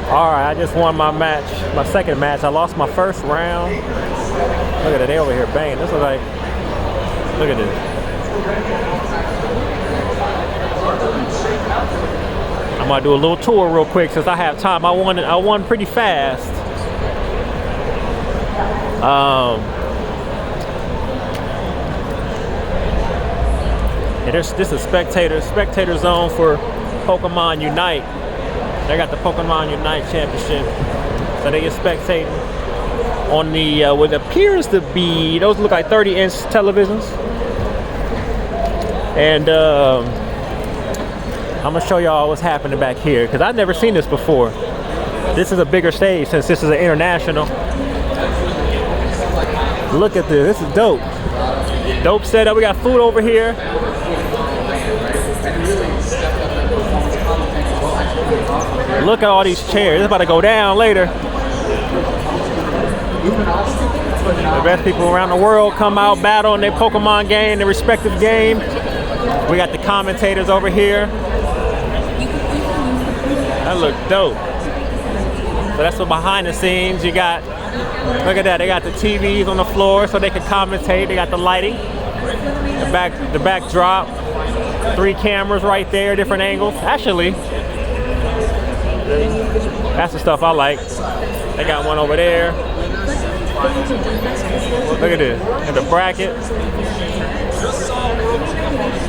All right, I just won my match, my second match. I lost my first round. Look at it, they over here banging. This is like, look at this. I'm gonna do a little tour real quick since I have time. I won pretty fast. And this is spectator zone for Pokemon Unite. They got the Pokemon Unite Championship, so they get spectating on the what appears to be, those look like 30-inch televisions. And I'm gonna show y'all what's happening back here because I've never seen this before. This is a bigger stage since this is an international. Look at this. This is dope. Dope setup. We got food over here. Look at all these chairs. It's about to go down later. The best people around the world come out, battle in their Pokemon game, their respective game. We got the commentators over here. That look dope. So that's what behind the scenes you got. Look at that. They got the TVs on the floor so they can commentate. They got the lighting, the backdrop, 3 cameras right there, different angles. Actually, that's the stuff I like. They got one over there. Look at this. And the bracket.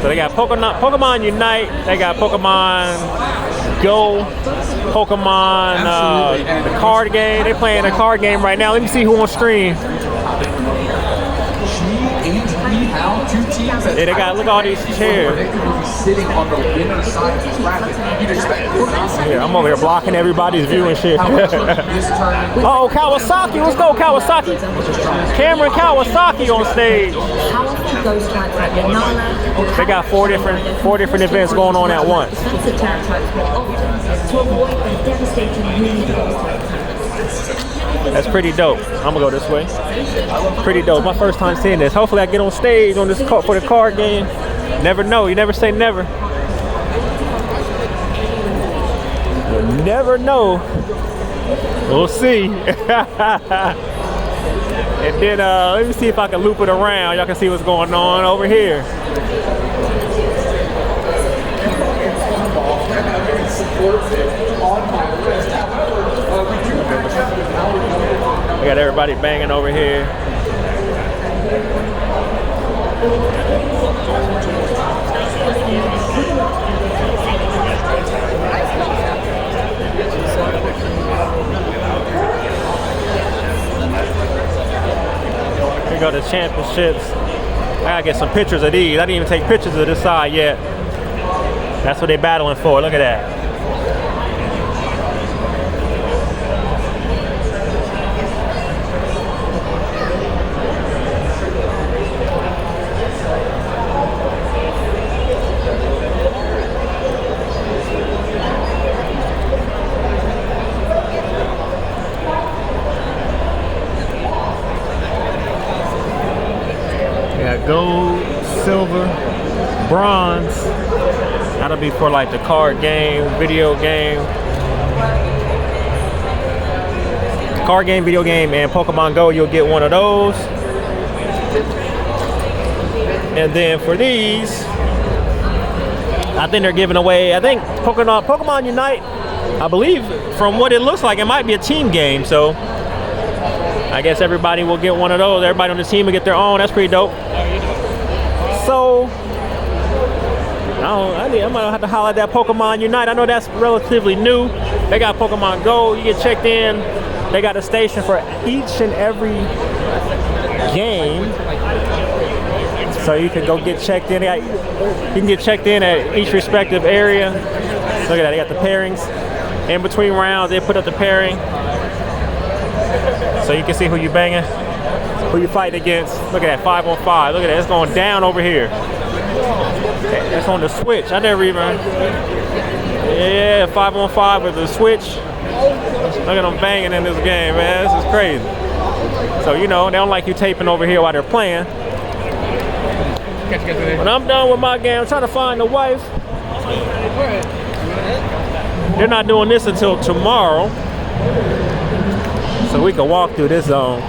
So they got Pokemon Unite. They got Pokemon Go. Pokemon the card game. They playing a card game right now. Let me see who on stream. Yeah, they got, look at all these chairs. Yeah, I'm over here blocking everybody's view and shit. Oh, Kawasaki, let's go Kawasaki. Cameron Kawasaki on stage. They got four different events going on at once. That's pretty dope. I'm gonna go this way. Pretty dope. My first time seeing this. Hopefully I get on stage on this for the card game. Never know. You never say never. You never know. We'll see. And then let me see if I can loop it around. Y'all can see what's going on over here. We got everybody banging over here. Here we go to championships. I gotta get some pictures of these. I didn't even take pictures of this side yet. That's what they're battling for. Look at that. Gold, silver, bronze. That'll be for like the card game, video game. Card game, video game, and Pokemon Go, you'll get one of those. And then for these, I think they're giving away, I think Pokemon Unite, I believe from what it looks like, it might be a team game. So I guess everybody will get one of those. Everybody on the team will get their own. That's pretty dope. So, I might have to holler at that Pokemon Unite. I know that's relatively new. They got Pokemon Go. You get checked in. They got a station for each and every game. So you can go get checked in. You can get checked in at each respective area. Look at that. They got the pairings. In between rounds, they put up the pairing. So you can see who you banging. Who you fighting against. Look at that, 5-on-5. Look at that, it's going down over here. That's on the Switch. I never even. Yeah, 5-on-5 with the Switch. Look at them banging in this game, man. This is crazy. So, you know, they don't like you taping over here while they're playing. When I'm done with my game, I'm trying to find a wife. They're not doing this until tomorrow. so we can walk through this zone.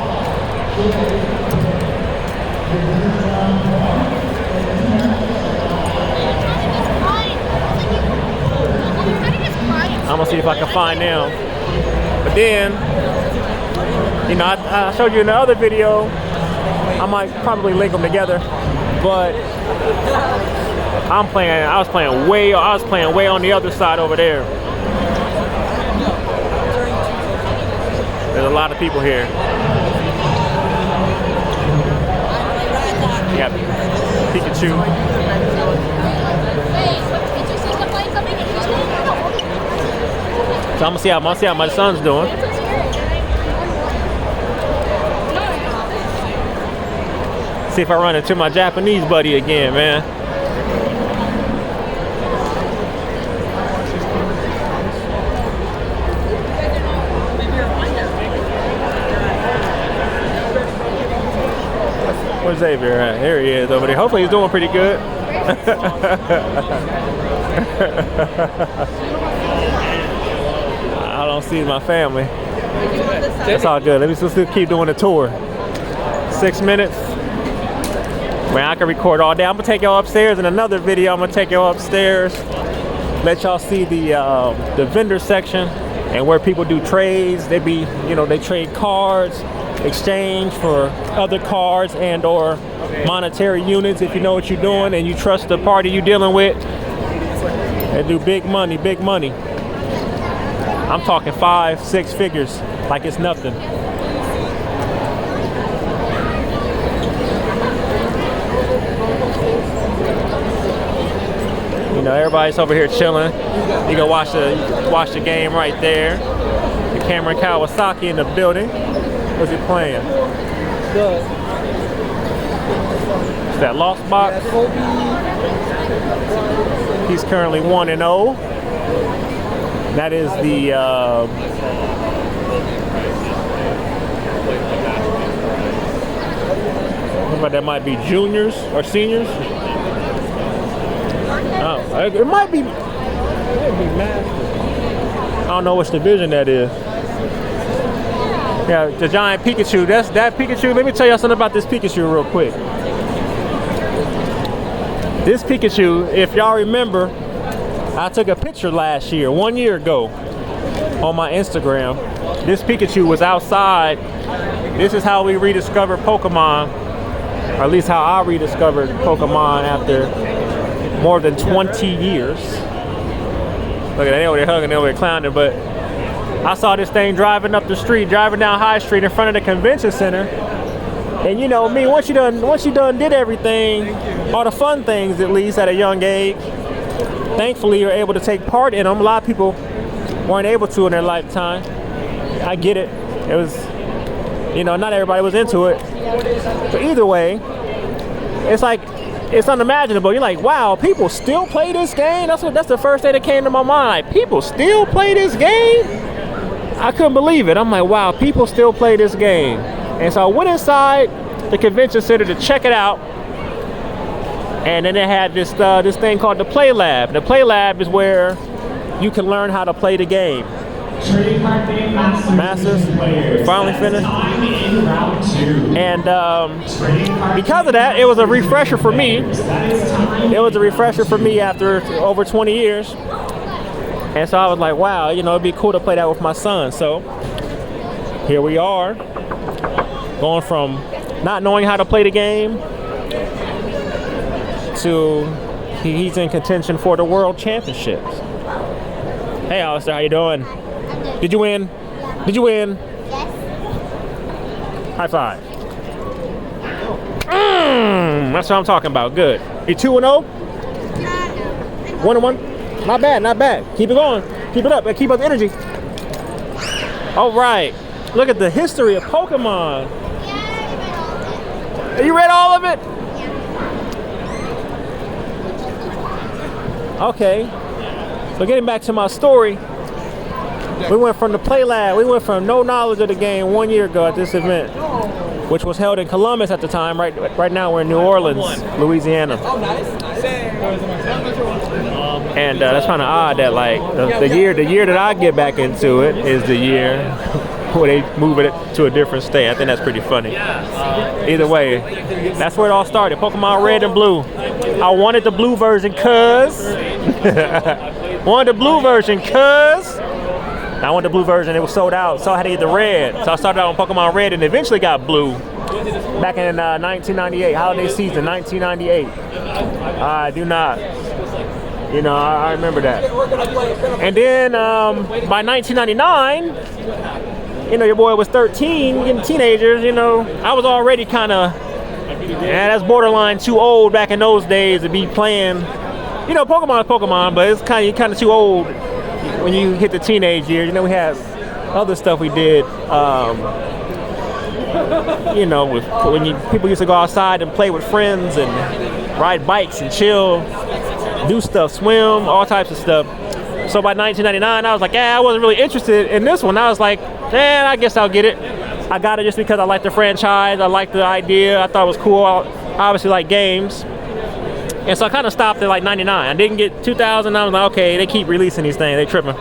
I'm gonna see if I can find them. But then, you know, I showed you in the other video, I might probably link them together, but I was playing way on the other side over there. There's a lot of people here. You got Pikachu. So I'm gonna see how my son's doing. See if I run into my Japanese buddy again, man. Where's Xavier at? Here he is over there. Hopefully he's doing pretty good. I don't see my family. That's all good. Let me just keep doing the tour. 6 minutes. Man, I can record all day. I'm gonna take y'all upstairs in another video. I'm gonna take y'all upstairs, let y'all see the vendor section and where people do trades. They trade cards, exchange for other cards and or monetary units if you know what you're doing and you trust the party you're dealing with. They do big money, big money. I'm talking 5-6 figures like it's nothing. You know, everybody's over here chilling. You can watch the game right there. The Cameron Kawasaki in the building. What's he playing? It's that Lost Box. He's currently 1-0. That is the that might be juniors or seniors. Oh, it might be masters. I don't know which division that is. Yeah, the giant Pikachu. That's that Pikachu. Let me tell y'all something about this Pikachu real quick. This Pikachu, if y'all remember, I took a picture last year, 1 year ago, on my Instagram. This Pikachu was outside. This is how we rediscovered Pokemon, or at least how I rediscovered Pokemon after more than 20 years. Look at that, they over there hugging, they over there clowning, but I saw this thing driving up the street, driving down High Street in front of the convention center. And you know me, once you done did everything, all the fun things at least at a young age, thankfully you're able to take part in them. A lot of people weren't able to in their lifetime. I get it. It was, you know, not everybody was into it. But either way, it's like, it's unimaginable. You're like, wow, people still play this game? That's the first thing that came to my mind. People still play this game? I couldn't believe it. I'm like, wow, people still play this game. And so I went inside the convention center to check it out. And then they had this thing called the Play Lab. The Play Lab is where you can learn how to play the game. Masters, we finally finished. And because of that, it was a refresher for me. It was a refresher for me after over 20 years. And so I was like, wow, you know, it'd be cool to play that with my son. So here we are, going from not knowing how to play the game to he's in contention for the world championships. Hey, Alistair, how you doing? Did you win? Yeah. Did you win? Yes. High five. That's what I'm talking about. Good. You 2-0? 1-1? Not bad, not bad. Keep it going. Keep it up. Keep up the energy. All right. Look at the history of Pokemon. You read all of it? Okay. So getting back to my story, we went from the Play Lab, we went from no knowledge of the game 1 year ago at this event, which was held in Columbus at the time. Right now we're in New Orleans, Louisiana. And that's kind of odd that like the year that I get back into it is the year where they move it to a different state. I think that's pretty funny. Either way, that's where it all started. Pokemon Red and Blue. I wanted the blue version cuz. Wanted the blue version cuz. I wanted the blue version, it was sold out, so I had to get the red. So I started out on Pokemon Red and eventually got blue. Back in 1998, holiday season, 1998. I do not. You know, I remember that. And then by 1999, you know, your boy was 13, getting teenagers, you know. I was already kind of, that's borderline too old back in those days to be playing. You know, Pokemon is Pokemon, but it's kind of too old when you hit the teenage years. You know, we had other stuff we did. You know, people used to go outside and play with friends and ride bikes and chill, do stuff, swim, all types of stuff. So by 1999, I was like, I wasn't really interested in this one. I was like, I guess I'll get it. I got it just because I liked the franchise, I liked the idea, I thought it was cool. I obviously like games. And so I kind of stopped at like 99. I didn't get 2000, I was like, okay, they keep releasing these things, they tripping.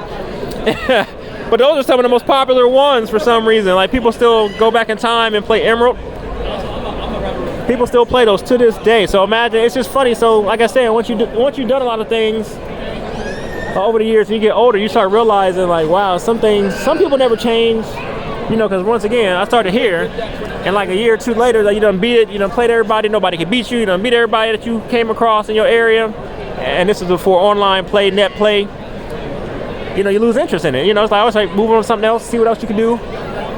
But those are some of the most popular ones for some reason. Like people still go back in time and play Emerald. People still play those to this day. So imagine, it's just funny. So like I said, once you've done a lot of things over the years, and you get older, you start realizing like, wow, some people never change. You know, because once again, I started here, and like a year or two later, like, you done beat it, you done played everybody, nobody can beat you, you done beat everybody that you came across in your area. And this is before online play, net play. You know, you lose interest in it. You know, it's like I was like move on to something else, see what else you can do.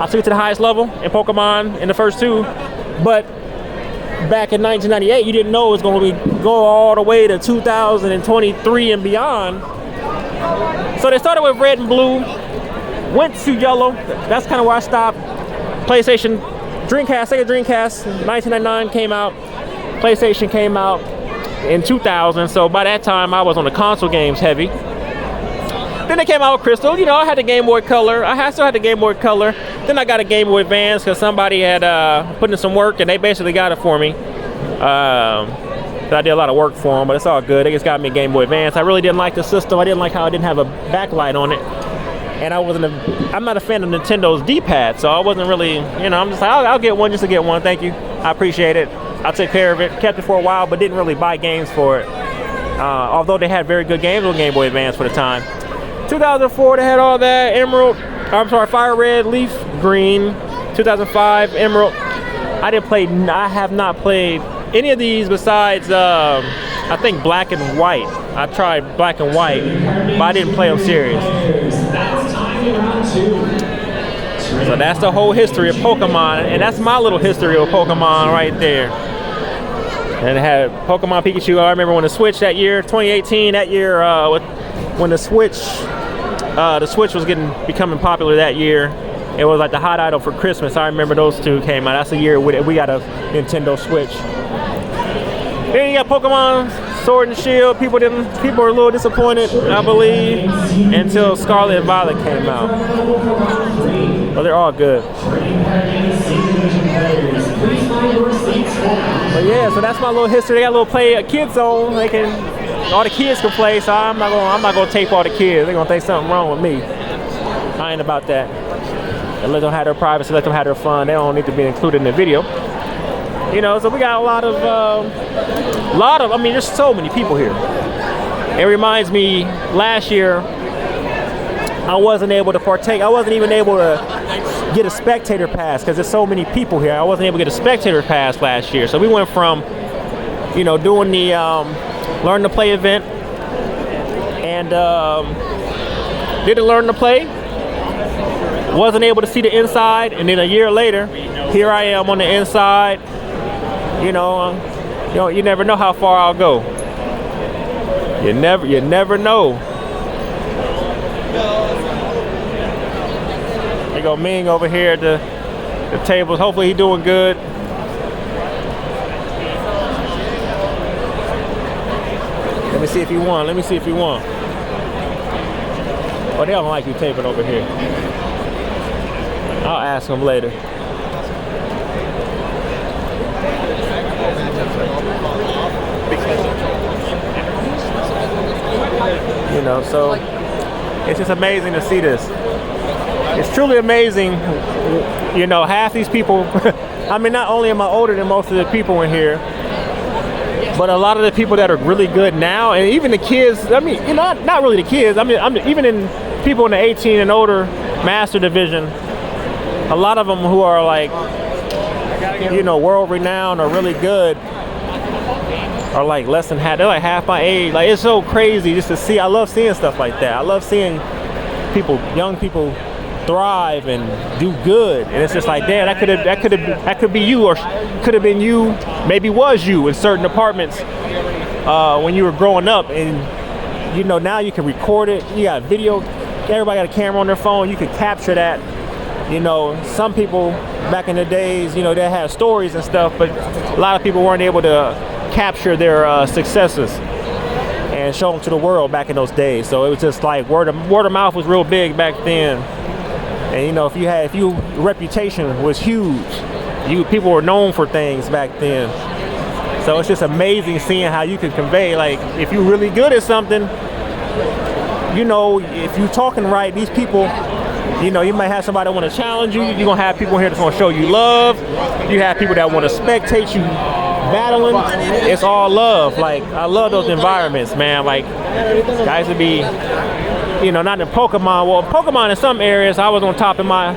I took it to the highest level in Pokemon in the first two, but back in 1998, you didn't know it was going to go all the way to 2023 and beyond. So they started with Red and Blue, went to Yellow. That's kind of where I stopped. PlayStation, Dreamcast, Sega Dreamcast, 1999 came out. PlayStation came out in 2000. So by that time, I was on the console games heavy. Then they came out with Crystal. You know, I had the Game Boy Color. I still had the Game Boy Color. Then I got a Game Boy Advance because somebody had put in some work and they basically got it for me. I did a lot of work for them, but it's all good. They just got me a Game Boy Advance. I really didn't like the system. I didn't like how it didn't have a backlight on it. And I'm not a fan of Nintendo's D-pad, so I wasn't really, you know, I'm just like, I'll get one just to get one. Thank you. I appreciate it. I'll take care of it. Kept it for a while, but didn't really buy games for it. Although they had very good games on Game Boy Advance for the time. 2004, they had all that. Fire Red, Leaf Green. 2005, Emerald. I have not played any of these besides, I think Black and White. I tried Black and White, but I didn't play them serious. So that's the whole history of Pokemon, and that's my little history of Pokemon right there. And it had Pokemon Pikachu. I remember when the Switch that year, 2018, that year, when the Switch was becoming popular that year. It was like the hot item for Christmas. I remember those two came out. That's the year we got a Nintendo Switch. Then you got Pokemon Sword and Shield. People were a little disappointed, I believe, until Scarlet and Violet came out. But they're all good. But yeah, so that's my little history. They got a little kids zone. All the kids can play. So I'm not gonna tape all the kids. They're gonna think something wrong with me. I ain't about that. And let them have their privacy. Let them have their fun. They don't need to be included in the video. You know, so we got a lot of, I mean, there's so many people here. It reminds me, last year, I wasn't able to partake. I wasn't even able to get a spectator pass because there's so many people here. I wasn't able to get a spectator pass last year. So we went from, you know, doing the Learn to Play event and did the Learn to Play. Wasn't able to see the inside, and then a year later, here I am on the inside. You know, you never know how far I'll go. You never know. There go Ming over here at the tables. Hopefully he's doing good. Let me see if he won. Oh, they don't like you taping over here. I'll ask him later. You know, so it's just amazing to see this. It's truly amazing. You know, half these people, I mean, not only am I older than most of the people in here, but a lot of the people that are really good now, and even the kids, I mean, you know, not really the kids, I mean, even in people in the 18 and older master division, a lot of them who are like, you know, world renowned or really good are like less than half, they're like half my age. Like, it's so crazy just to see. I love seeing stuff like that. I love seeing people, young people, thrive and do good, and it's just like, damn, that could be you, or could have been you, maybe was you in certain departments when you were growing up. And you know, now you can record it. You got video. Everybody got a camera on their phone. You can capture that. You know, some people back in the days, you know, they had stories and stuff, but a lot of people weren't able to capture their successes and show them to the world back in those days. So it was just like word of mouth was real big back then. And you know, if your reputation was huge, people were known for things back then. So it's just amazing seeing how you can convey, like, if you're really good at something, you know, if you're talking right, these people, you know, you might have somebody that want to challenge you. You're gonna have people here that's gonna show you love. You have people that want to spectate you battling. It's all love. Like, I love those environments, man. Like, guys would be, you know, not in Pokemon. Well, Pokemon in some areas, I was on top in my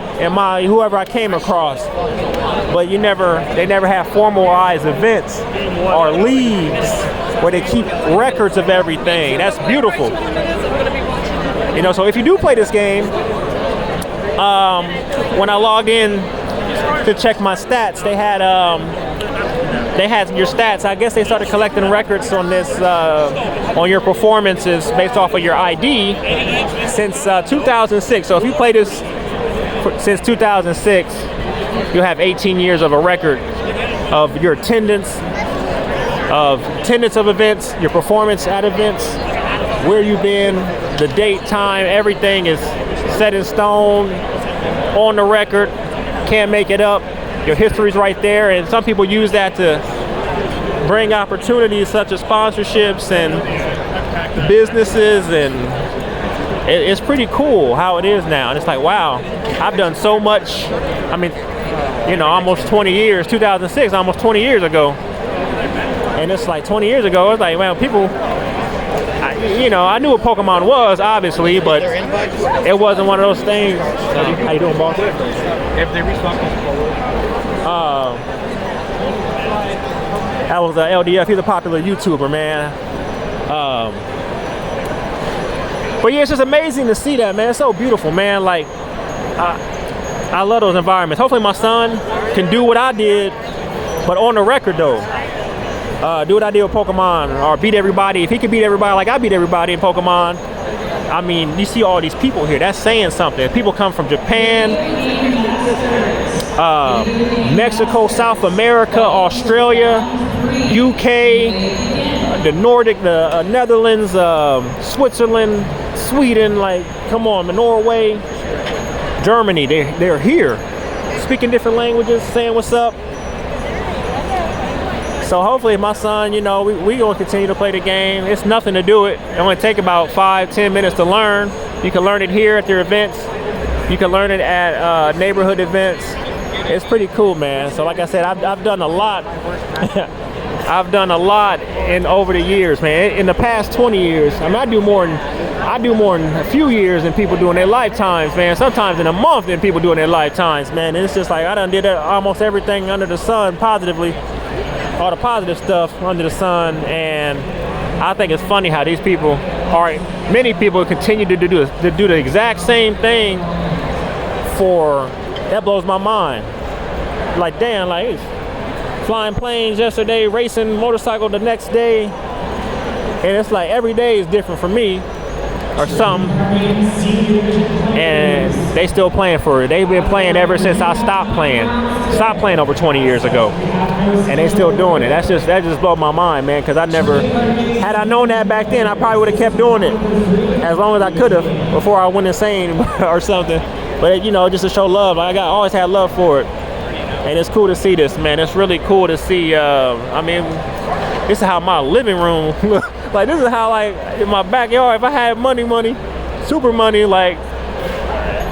whoever I came across. But they never have formalized events or leagues where they keep records of everything. That's beautiful. You know, so if you do play this game, when I logged in to check my stats, they had your stats. I guess they started collecting records on this, on your performances based off of your ID since 2006. So if you play this since 2006, you'll have 18 years of a record of your attendance of events, your performance at events, where you've been, the date, time, everything is set in stone, on the record, can't make it up. Your history's right there, and some people use that to bring opportunities such as sponsorships and businesses, and it's pretty cool how it is now. And it's like, wow, I've done so much. I mean, you know, almost 20 years, 2006, almost 20 years ago. And it's like 20 years ago, it's like, well, people, you know, I knew what Pokemon was, obviously, but it wasn't one of those things. How you doing, boss? If they that was LDF. He's a popular YouTuber, man. But yeah, it's just amazing to see that, man. It's so beautiful, man. Like, I love those environments. Hopefully my son can do what I did, but on the record though. Do what I did with Pokemon, or beat everybody. If he could beat everybody like I beat everybody in Pokemon, I mean, you see all these people here. That's saying something. People come from Japan, Mexico, South America, Australia, UK, the Nordic, the Netherlands, Switzerland, Sweden. Like, come on, Norway, Germany. They're here, speaking different languages, saying what's up. So hopefully my son, you know, we gonna continue to play the game. It's nothing to do it. It only take about 5-10 minutes to learn. You can learn it here at their events. You can learn it at neighborhood events. It's pretty cool, man. So like I said, I've done a lot. I've done a lot over the years, man. In the past 20 years, I mean, I do more in a few years than people do in their lifetimes, man. Sometimes in a month than people do in their lifetimes, man. And it's just like, I done did almost everything under the sun positively. All the positive stuff under the sun, and I think it's funny how these people many people continue to do the exact same thing that blows my mind. Like, damn, like, flying planes yesterday, racing motorcycle the next day, and it's like every day is different for me or something, and they still playing for it. They've been playing ever since I stopped playing over 20 years ago, and they still doing it. That just blew my mind, man, because had I known that back then, I probably would have kept doing it as long as I could have before I went insane or something. But you know, just to show love, I always had love for it, and it's cool to see this, man. It's really cool to see. I mean, this is how my living room Like this is how like in my backyard, if I had money, super money, like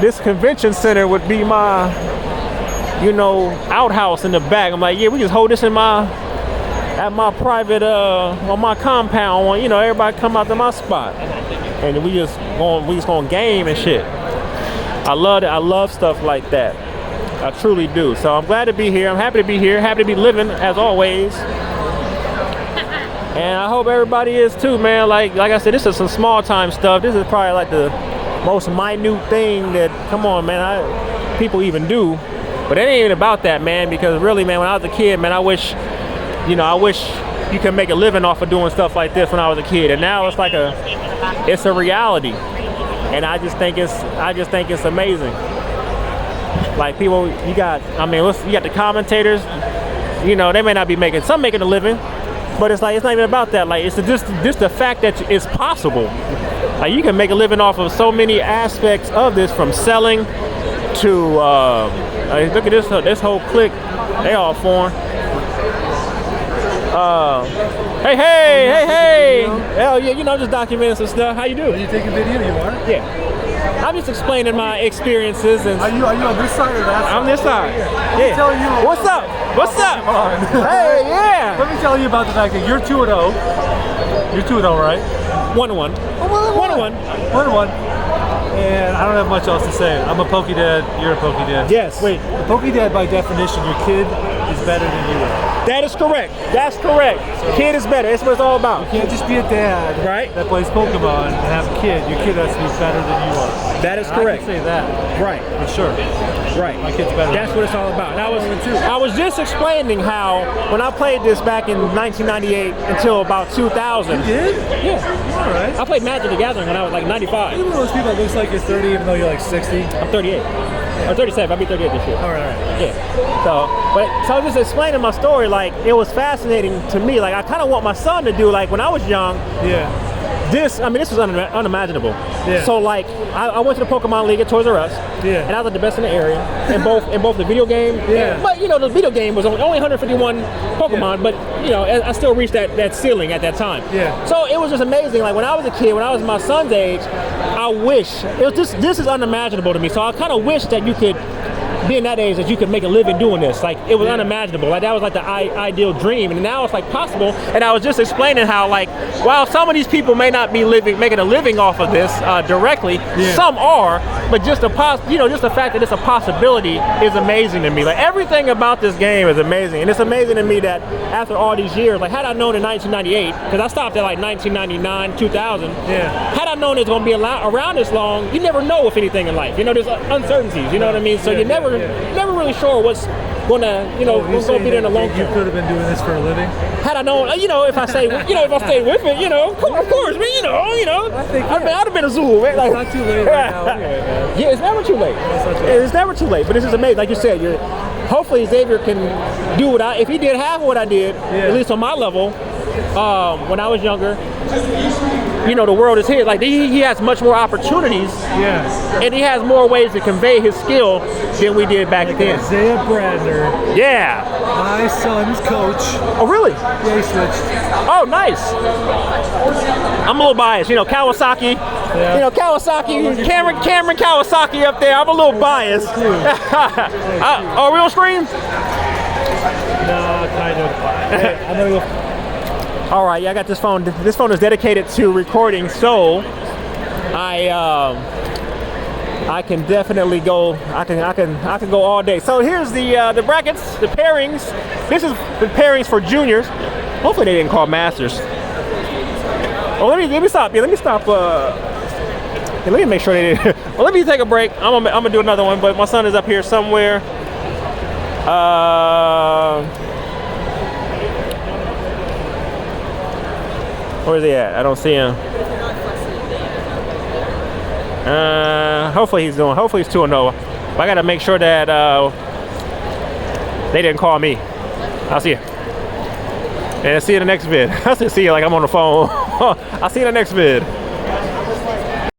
this convention center would be my, you know, outhouse in the back. I'm like, yeah, we just hold this in at my private on my compound. You know, everybody come out to my spot, and we just going game and shit. I love it. I love stuff like that. I truly do. So I'm glad to be here. I'm happy to be here. Happy to be living as always. And I hope everybody is too, man. Like I said, this is some small time stuff. This is probably like the most minute thing that, come on, man, people even do. But it ain't even about that, man. Because really, man, when I was a kid, man, I wish you could make a living off of doing stuff like this when I was a kid. And now it's a reality. And I just think it's amazing. Like people, you got the commentators. You know, they may not be making a living, but it's not even about that. Like it's just the fact that it's possible. Like you can make a living off of so many aspects of this, from selling to look at this whole clique. They all foreign. Hey. Hell yeah, you know, just documenting some stuff. How you doing? Are you taking video? You are? Yeah. I'm just explaining my experiences. And are you on this side or that side? I'm this side. Yeah. Tell you What's up? Hey, yeah. Let me tell you about the fact that you're 2-0. You're 2-0, right? 1-1. 1-1. And I don't have much else to say. I'm a Poké Dad. You're a Poké Dad. Yes. Wait, a Poké Dad by definition, your kid is better than you are. That is correct. That's correct. So, kid is better. That's what it's all about. You can't just be a dad that plays Pokemon and have a kid. Your kid has to be better than you are. That is correct. I can say that. Right. For sure. Right. My kid's better. That's what it's all about. And I was just explaining how when I played this back in 1998 until about 2000. You did? Yeah. All right. I played Magic the Gathering when I was like 95. You're one of those people that looks like you're 30 even though you're like 60. I'm 38. Or 37. I'll be 38 this year. All right. Yeah. So I was just explaining my story. Like it was fascinating to me. Like I kind of want my son to do like when I was young. Yeah. This was unimaginable. Yeah. So like I went to the Pokemon League at Toys R Us. Yeah. And I was like the best in the area in both the video game. Yeah. But you know the video game was only 151 Pokemon, but you know I still reached that ceiling at that time. Yeah. So it was just amazing. Like when I was a kid, when I was my son's age, I wish this is unimaginable to me. So I kind of wish that you could be in that age that you could make a living doing this. Like it was unimaginable. Like that was like the ideal dream, and now it's like possible. And I was just explaining how like while some of these people may not be making a living off of this directly, some are, but just the fact that it's a possibility is amazing to me. Like everything about this game is amazing, and it's amazing to me that after all these years, like had I known in 1998, because I stopped at like 1999, 2000. Had I known it's gonna be around this long, you never know with anything in life. You know, there's uncertainties. You know what I mean? So you never really sure what's gonna, what's gonna be there in the long term. You could have been doing this for a living. Had I known, if I stayed with it, of course, man, I'd have been a zoo, man. Like, it's not too late right now anyway, man. Yeah, it's never too late. It's never too late, but this is amazing. Like you said, hopefully Xavier can do if he did half of what I did, at least on my level, when I was younger. The world is his. Like he has much more opportunities. Yeah. And he has more ways to convey his skill than we did back then. Isaiah Brandner. Yeah. My son's coach. Oh, really? Yeah, he switched. Oh, nice. I'm a little biased. Kawasaki. Yeah. Kawasaki. Cameron Kawasaki up there. I'm a little biased. Are we on screen? No, kind of. Hey, I'm gonna go. All right, yeah, I got this phone. This phone is dedicated to recording, so I can definitely go. I can go all day. So here's the brackets, the pairings. This is the pairings for juniors. Hopefully they didn't call masters. Oh, let me stop. Yeah, let me stop. Let me make sure they didn't. Well, let me take a break. I'm gonna do another one, but my son is up here somewhere. Where's he at? I don't see him. Hopefully he's 2-0. But I gotta make sure that they didn't call me. I'll see you. And see you in the next vid. I'll see you like I'm on the phone. I'll see you in the next vid.